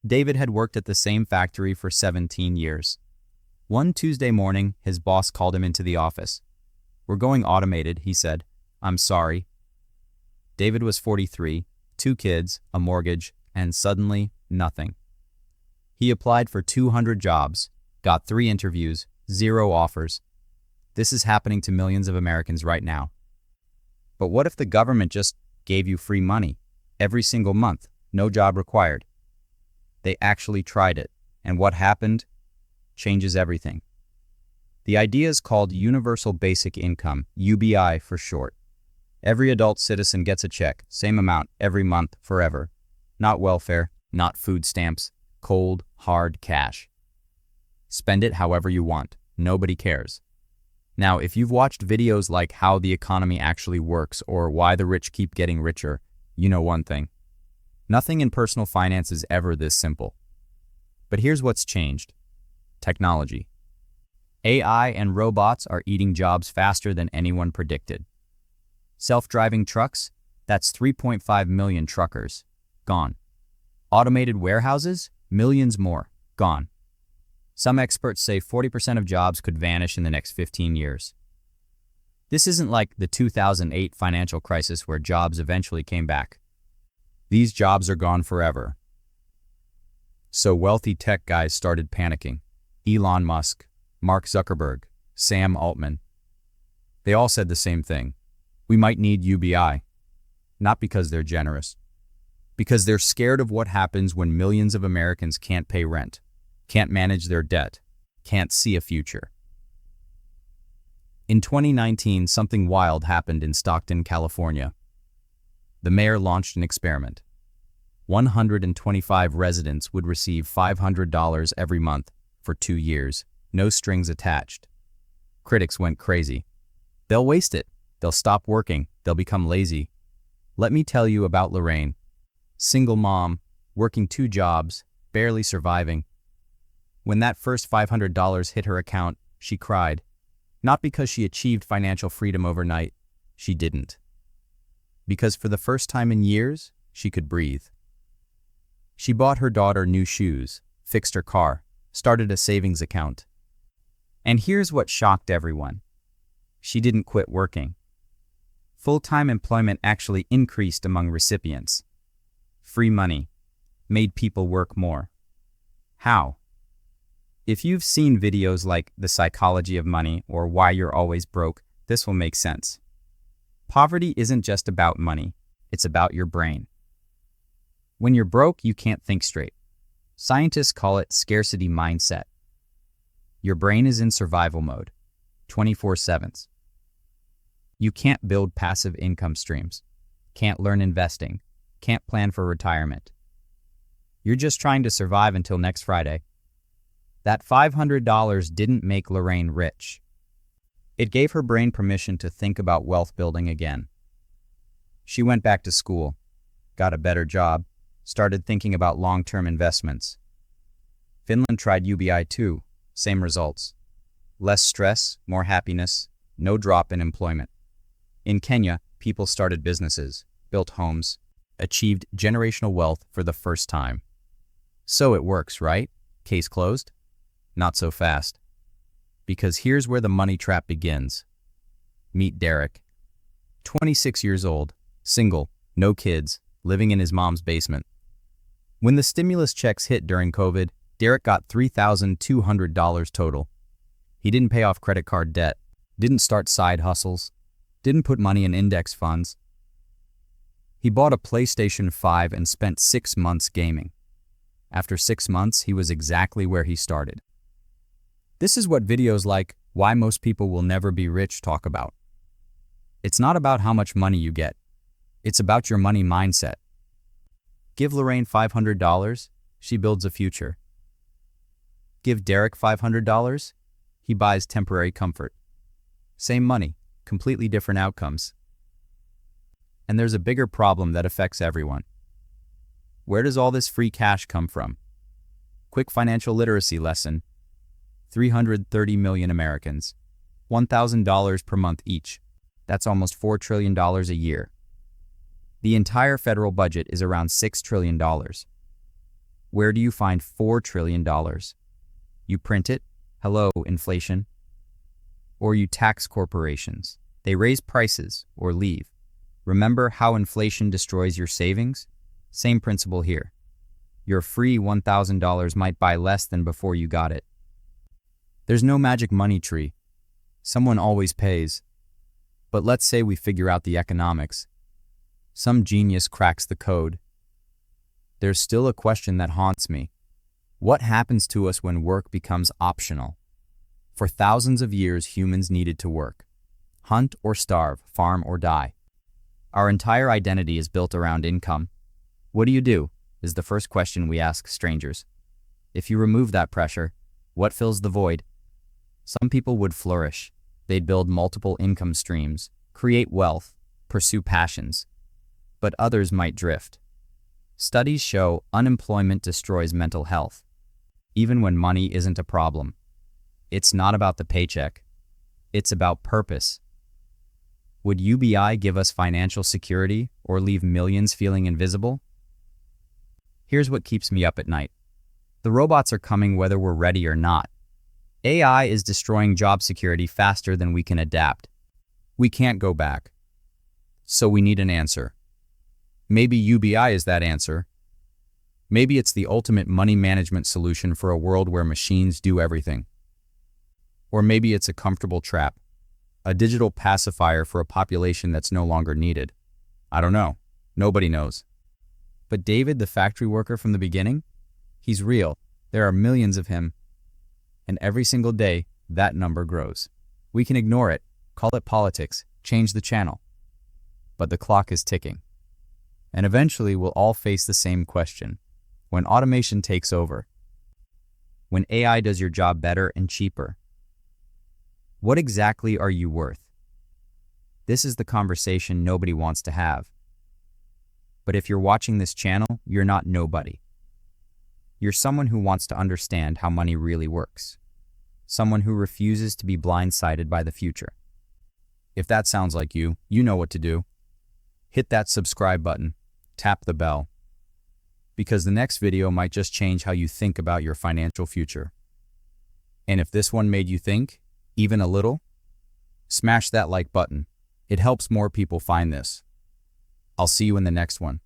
David had worked at the same factory for 17 years. One Tuesday morning, his boss called him into the office. "We're going automated," he said. "I'm sorry." David was 43, 2 kids, a mortgage, and suddenly, nothing. He applied for 200 jobs, got 3 interviews, 0 offers. This is happening to millions of Americans right now. But what if the government just gave you free money every single month, no job required? They actually tried it, and what happened changes everything. The idea is called Universal Basic Income, UBI for short. Every adult citizen gets a check, same amount, every month, forever. Not welfare, not food stamps, cold, hard cash. Spend it however you want. Nobody cares. Now, if you've watched videos like how the economy actually works or why the rich keep getting richer, you know one thing. Nothing in personal finance is ever this simple. But here's what's changed. Technology. AI and robots are eating jobs faster than anyone predicted. Self-driving trucks, that's 3.5 million truckers, gone. Automated warehouses, millions more, gone. Some experts say 40% of jobs could vanish in the next 15 years. This isn't like the 2008 financial crisis where jobs eventually came back. These jobs are gone forever. So wealthy tech guys started panicking. Elon Musk, Mark Zuckerberg, Sam Altman. They all said the same thing. We might need UBI. Not because they're generous. Because they're scared of what happens when millions of Americans can't pay rent, can't manage their debt, can't see a future. In 2019, something wild happened in Stockton, California. The mayor launched an experiment. 125 residents would receive $500 every month for 2 years, no strings attached. Critics went crazy. They'll waste it. They'll stop working. They'll become lazy. Let me tell you about Lorraine. Single mom, working 2 jobs, barely surviving. When that first $500 hit her account, she cried. Not because she achieved financial freedom overnight. She didn't. Because for the first time in years, she could breathe. She bought her daughter new shoes, fixed her car, started a savings account. And here's what shocked everyone. She didn't quit working. Full-time employment actually increased among recipients. Free money made people work more. How? If you've seen videos like The Psychology of Money or Why You're Always Broke, this will make sense. Poverty isn't just about money, it's about your brain. When you're broke, you can't think straight. Scientists call it scarcity mindset. Your brain is in survival mode, 24/7. You can't build passive income streams, can't learn investing, can't plan for retirement. You're just trying to survive until next Friday. That $500 didn't make Lorraine rich. It gave her brain permission to think about wealth building again. She went back to school, got a better job, started thinking about long-term investments. Finland tried UBI too, same results. Less stress, more happiness, no drop in employment. In Kenya, people started businesses, built homes, achieved generational wealth for the first time. So it works, right? Case closed? Not so fast. Because here's where the money trap begins. Meet Derek. 26 years old, single, no kids, living in his mom's basement. When the stimulus checks hit during COVID, Derek got $3,200 total. He didn't pay off credit card debt, didn't start side hustles, didn't put money in index funds. He bought a PlayStation 5 and spent 6 months gaming. After 6 months, he was exactly where he started. This is what videos like Why Most People Will Never Be Rich talk about. It's not about how much money you get. It's about your money mindset. Give Lorraine $500, she builds a future. Give Derek $500, he buys temporary comfort. Same money, completely different outcomes. And there's a bigger problem that affects everyone. Where does all this free cash come from? Quick financial literacy lesson. 330 million Americans. $1,000 per month each. That's almost $4 trillion a year. The entire federal budget is around $6 trillion. Where do you find $4 trillion? You print it? Hello, inflation. Or you tax corporations. They raise prices or leave. Remember how inflation destroys your savings? Same principle here. Your free $1,000 might buy less than before you got it. There's no magic money tree. Someone always pays. But let's say we figure out the economics. Some genius cracks the code. There's still a question that haunts me. What happens to us when work becomes optional? For thousands of years, humans needed to work. Hunt or starve, farm or die. Our entire identity is built around income. What do you do? Is the first question we ask strangers. If you remove that pressure, what fills the void? Some people would flourish. They'd build multiple income streams, create wealth, pursue passions. But others might drift. Studies show unemployment destroys mental health, even when money isn't a problem. It's not about the paycheck. It's about purpose. Would UBI give us financial security or leave millions feeling invisible? Here's what keeps me up at night. The robots are coming whether we're ready or not. AI is destroying job security faster than we can adapt. We can't go back. So we need an answer. Maybe UBI is that answer. Maybe it's the ultimate money management solution for a world where machines do everything. Or maybe it's a comfortable trap, a digital pacifier for a population that's no longer needed. I don't know. Nobody knows. But David, the factory worker from the beginning, he's real. There are millions of him. And every single day, that number grows. We can ignore it, call it politics, change the channel. But the clock is ticking. And eventually we'll all face the same question. When automation takes over, when AI does your job better and cheaper, what exactly are you worth? This is the conversation nobody wants to have. But if you're watching this channel, you're not nobody. You're someone who wants to understand how money really works. Someone who refuses to be blindsided by the future. If that sounds like you, you know what to do. Hit that subscribe button, tap the bell, because the next video might just change how you think about your financial future. And if this one made you think, even a little, smash that like button. It helps more people find this. I'll see you in the next one.